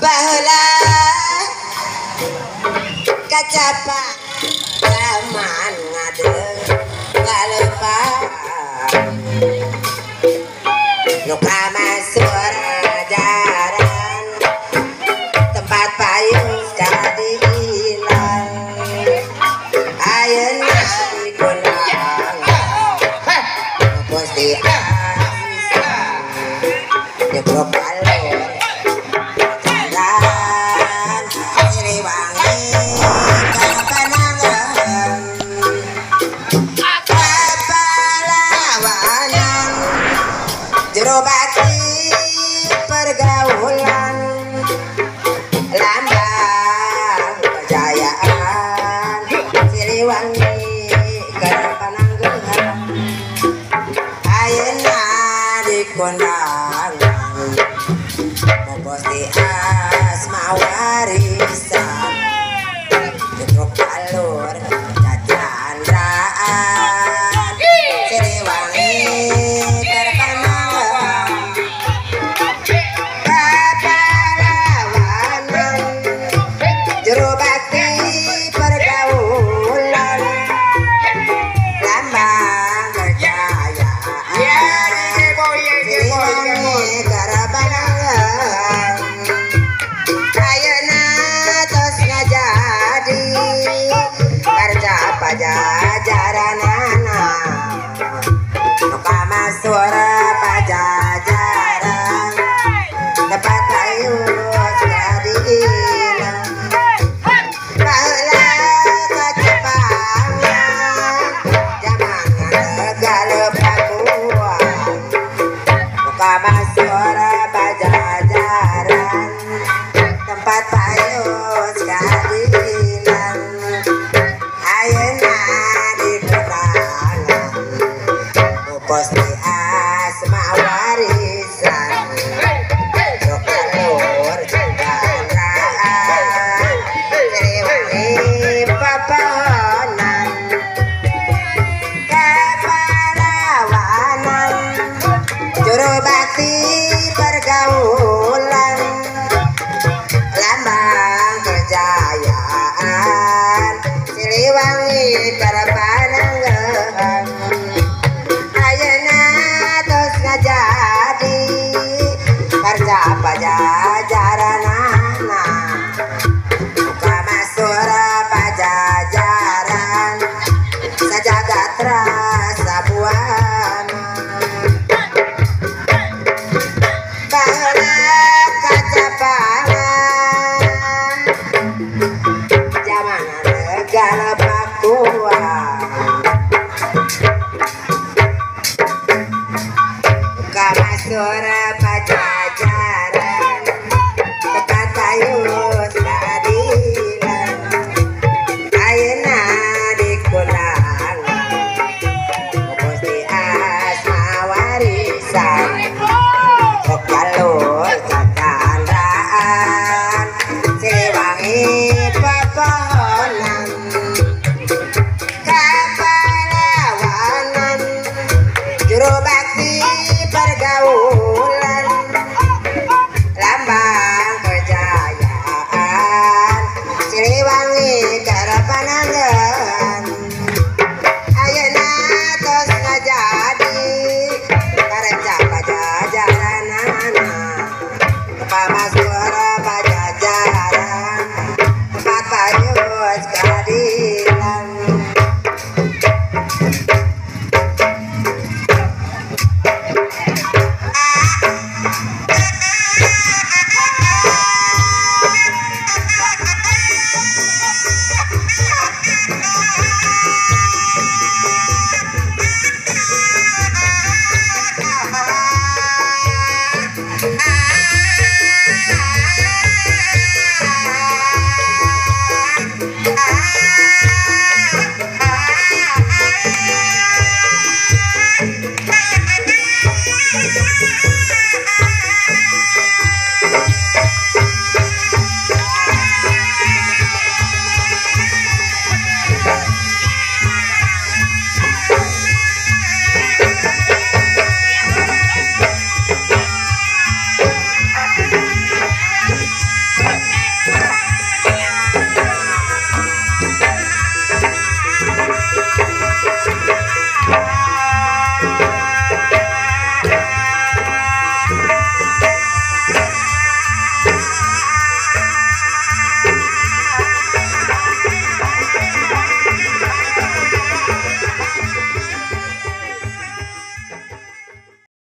Baheula kacapa zaman ngadeng galepa nu kamasur ajaran tempat payung jadi hilang ayeuna dikunang Gusti Asisan nyebrok alur jalan Siliwangi Kapanangan Kapalawanan jero bakti pergaulan lambang kejayaan Siliwangi Kapanangan ayeuna dikondangan Gusti Asma warisan jebrok alur cacandraan Siliwangi Kapanangan Kapalawanan jero bakti pergaulan lambang kejayaan Siliwangi Kapanangan ayeuna tos ngajadi karja pajajaranana nu kamasur pajajaran dapat ayus jadi hilang baheula kacepangan zaman galepakuan nu kamasur pajajaran tempat payus jadi hilang ayeuna dikunangan Gusti Asma warisan jebrok alur cacandraan Siliwangi papahonan kapalawanan jero bakti pergaulan lambang kejayaan Siliwangi Kapanangan ayeuna tos ngajadi karja pajajaranana nu kamasur pajajaran sajagat rasa buana baheula kacapangan zaman galepakuan kamasur pajajaran tempat payus keadilan ayeuna dikunangan Gusti Asma warisan jebrok alur cacandraan Siliwangi papahonan kapalawanan jero bakti pergaulan lambang kejayaan Siliwangi Kapanangan ayeuna tos ngajadi karja pajajaranana kamasur pajajaran tempat payus keadilan Thank you.